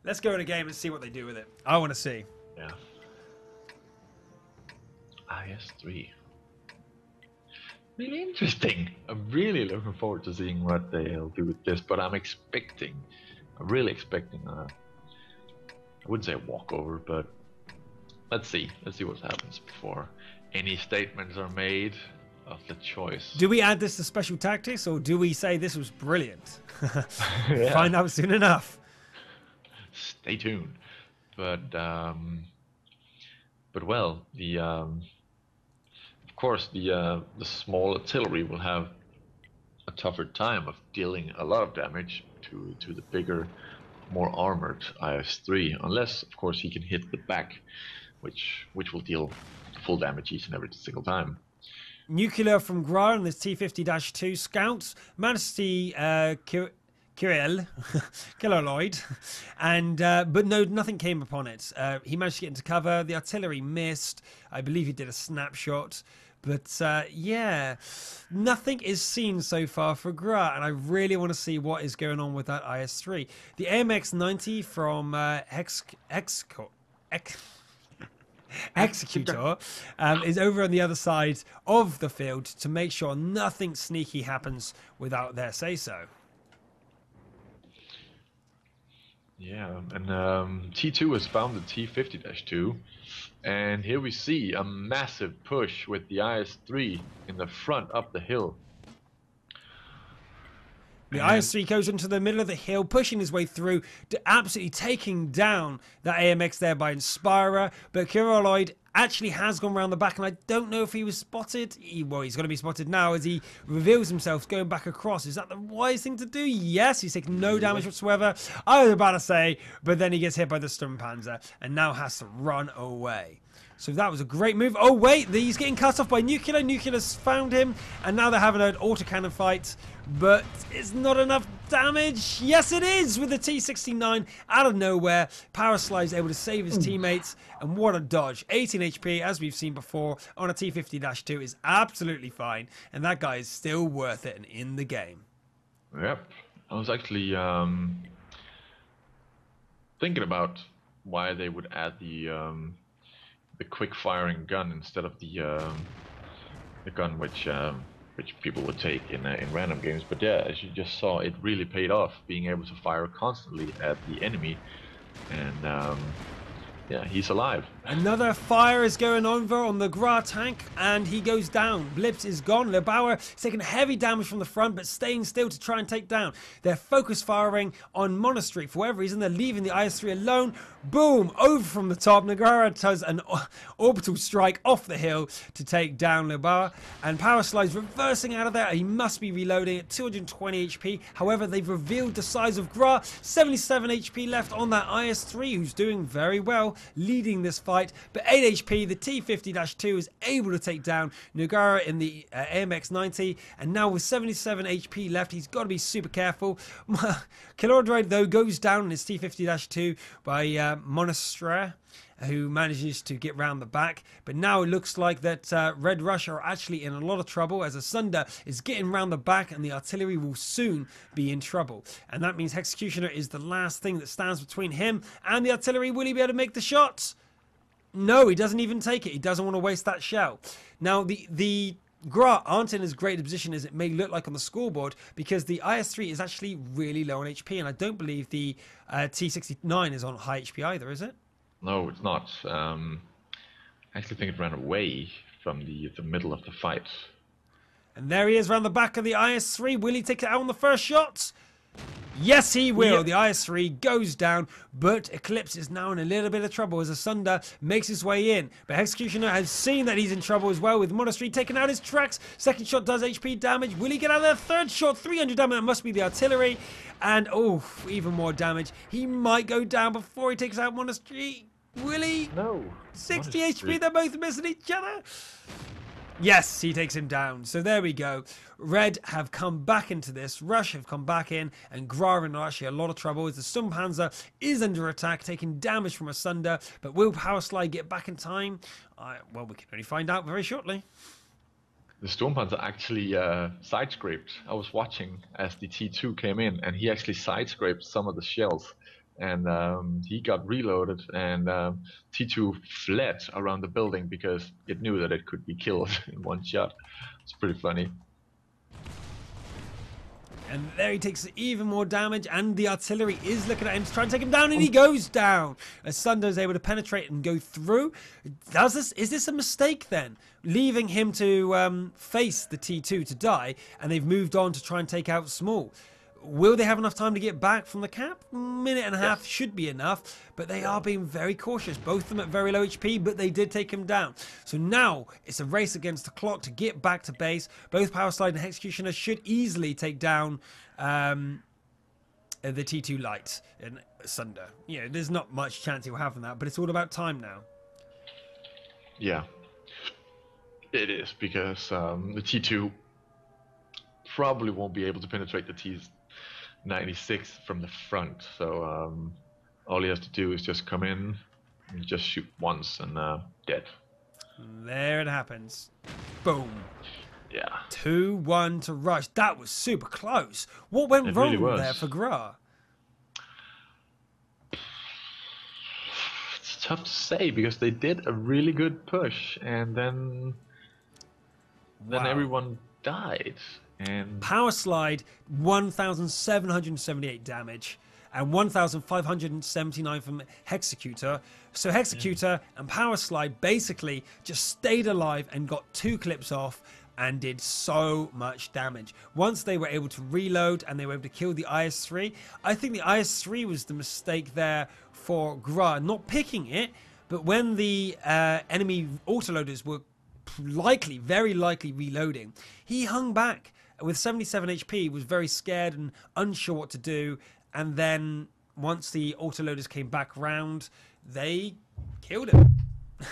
Let's go in a game and see what they do with it. I want to see. Yeah. IS-3. Really interesting. I'm really looking forward to seeing what they'll do with this, but I'm really expecting I wouldn't say a walkover, but let's see what happens before any statements are made of the choice. Do we add this to special tactics, or do we say this was brilliant? Yeah. Find out soon enough. Stay tuned. But well, of course the small artillery will have a tougher time of dealing a lot of damage to the bigger, more armored IS-3, unless of course he can hit the back, which will deal full damage each and every single time. Nuclear from GRA on this T-50-2 Scouts managed to see Kiloloid, and but no, nothing came upon it. He managed to get into cover. The artillery missed. I believe he did a snapshot. But yeah, nothing is seen so far for GRA, and I really want to see what is going on with that IS-3. The AMX-90 from Executor is over on the other side of the field to make sure nothing sneaky happens without their say-so. Yeah, and T2 has found the T-50-2, and here we see a massive push with the IS-3 in the front up the hill. The IS-3 goes into the middle of the hill, pushing his way through, absolutely taking down that AMX there by Inspirer. But Kiroloid actually has gone around the back, and I don't know if he was spotted. Well, he's going to be spotted now as he reveals himself going back across. Is that the wise thing to do? Yes, he's taken no damage whatsoever. I was about to say, but then he gets hit by the Sturmpanzer and now has to run away. So that was a great move. Oh, wait, he's getting cut off by Nuclear. Nuclear's found him, and now they're having an autocannon fight, but it's not enough damage. Yes, it is, with the T-69 out of nowhere. Power Slide's able to save his teammates, and what a dodge. 18 HP, as we've seen before, on a T-50-2 is absolutely fine, and that guy is still worth it and in the game. Yep. I was actually thinking about why they would add the quick firing gun instead of the gun which people would take in random games. But yeah, as you just saw, it really paid off, being able to fire constantly at the enemy, and yeah, he's alive. Another fire is going over on the GRA tank, and he goes down. Blips is gone. Lebauer is taking heavy damage from the front, but staying still to try and take down. They're focus firing on Monastery. For whatever reason, they're leaving the IS-3 alone. Boom! Over from the top. Nagara does an orbital strike off the hill to take down Lebauer, and Power Slide's reversing out of there. He must be reloading at 220 HP. However, they've revealed the size of GRA. 77 HP left on that IS-3, who's doing very well, leading this fight. But 8 HP, the T-50-2 is able to take down Nugara in the AMX-90, and now with 77 HP left, he's got to be super careful. Kilordroid, though, goes down in his T-50-2 by Monastrare, who manages to get round the back. But now it looks like that Red Rush are actually in a lot of trouble, as Asunder is getting round the back, and the artillery will soon be in trouble. And that means Executioner is the last thing that stands between him and the artillery. Will he be able to make the shots? No, he doesn't even take it. He doesn't want to waste that shell. Now, the GRA aren't in as great a position as it may look like on the scoreboard, because the IS-3 is actually really low on HP, and I don't believe the T-69 is on high HP either, is it? No, it's not. I actually think it ran away from the middle of the fight. And there he is around the back of the IS-3. Will he take it out on the first shot? Yes, he will. The IS-3 goes down, but Eclipse is now in a little bit of trouble as Asunder makes his way in. But Executioner has seen that he's in trouble as well, with Monastery taking out his tracks. Second shot does HP damage. Will he get out of there? Third shot, 300 damage. That must be the artillery. And, oh, even more damage. He might go down before he takes out Monastery. Will he? No. 60 HP, they're both missing each other. Yes, he takes him down. So there we go. Red have come back into this. Rush have come back in, and Gra in actually a lot of trouble as the Sturmpanzer is under attack, taking damage from Asunder. But will Power Slide get back in time? Well, we can only find out very shortly. The Sturmpanzer actually side-scraped. I was watching as the T2 came in, and he actually side-scraped some of the shells and he got reloaded, and T2 fled around the building because it knew that it could be killed in one shot. It's pretty funny. And there he takes even more damage, and the artillery is looking at him to try and take him down, and he goes down. As Sunder is able to penetrate and go through. Is this a mistake then? Leaving him to face the T2 to die, and they've moved on to try and take out Small. Will they have enough time to get back from the cap? Minute and a half should be enough, but they are being very cautious. Both of them at very low HP, but they did take him down. So now it's a race against the clock to get back to base. Both Power Slide and Executioner should easily take down the T2 Light and Sunder. You know, there's not much chance he'll have from that, but it's all about time now. Yeah, it is, because the T2 probably won't be able to penetrate the T96 from the front, so all he has to do is just come in and just shoot once, and dead. There it happens. Boom. Yeah. 2-1 to Rush. That was super close. What went wrong really there for GRA? It's tough to say, because they did a really good push, and then everyone died. And Power Slide, 1,778 damage and 1,579 from Hexecutor. So Hexecutor and Power Slide basically just stayed alive and got 2 clips off and did so much damage. Once they were able to reload and they were able to kill the IS-3, I think the IS-3 was the mistake there for GRA, not picking it, but when the enemy autoloaders were very likely reloading, he hung back. With 77 HP, was very scared and unsure what to do. And then once the autoloaders came back round, they killed him.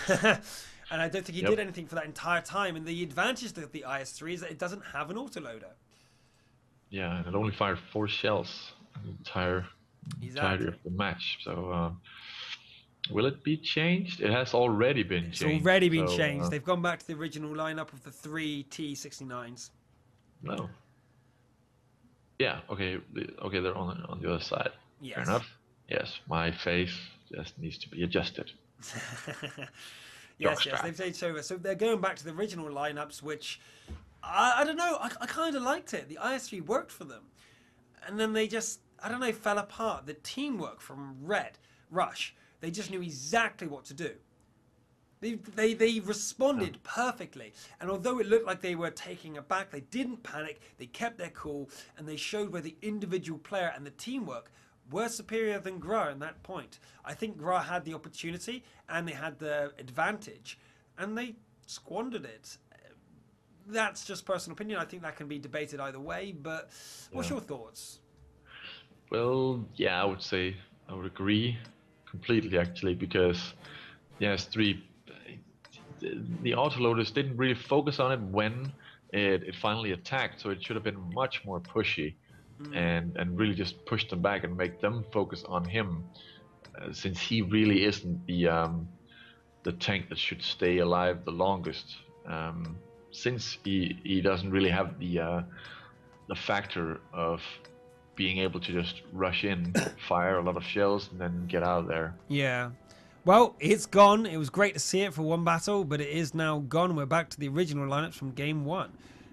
And I don't think he did anything for that entire time. And the advantage of the IS-3 is that it doesn't have an autoloader. Yeah, and it only fired 4 shells the entirety of the match. So will it be changed? It has already been changed. It's already been changed. They've gone back to the original lineup of the 3 T69s. No. Yeah. Okay. Okay. They're on the other side. Yes. Fair enough. Yes. My face just needs to be adjusted. Yes. They've changed over. So they're going back to the original lineups, which I don't know. I kind of liked it. The IS-3 worked for them, and then they just fell apart. The teamwork from Rush. They just knew exactly what to do. They responded perfectly, and although it looked like they were taking aback, they didn't panic. They kept their cool, and they showed where the individual player and the teamwork were superior than GRA in that point. I think GRA had the opportunity and they had the advantage, and they squandered it. That's just personal opinion. I think that can be debated either way, but what's your thoughts? Well, yeah, I would agree completely, actually, because S3, the autoloaders didn't really focus on it when it finally attacked, so it should have been much more pushy and really just push them back and make them focus on him, since he really isn't the tank that should stay alive the longest, since he doesn't really have the factor of being able to just rush in, fire a lot of shells, and then get out of there. Yeah. Well, it's gone. It was great to see it for one battle, but it is now gone. We're back to the original lineups from game 1.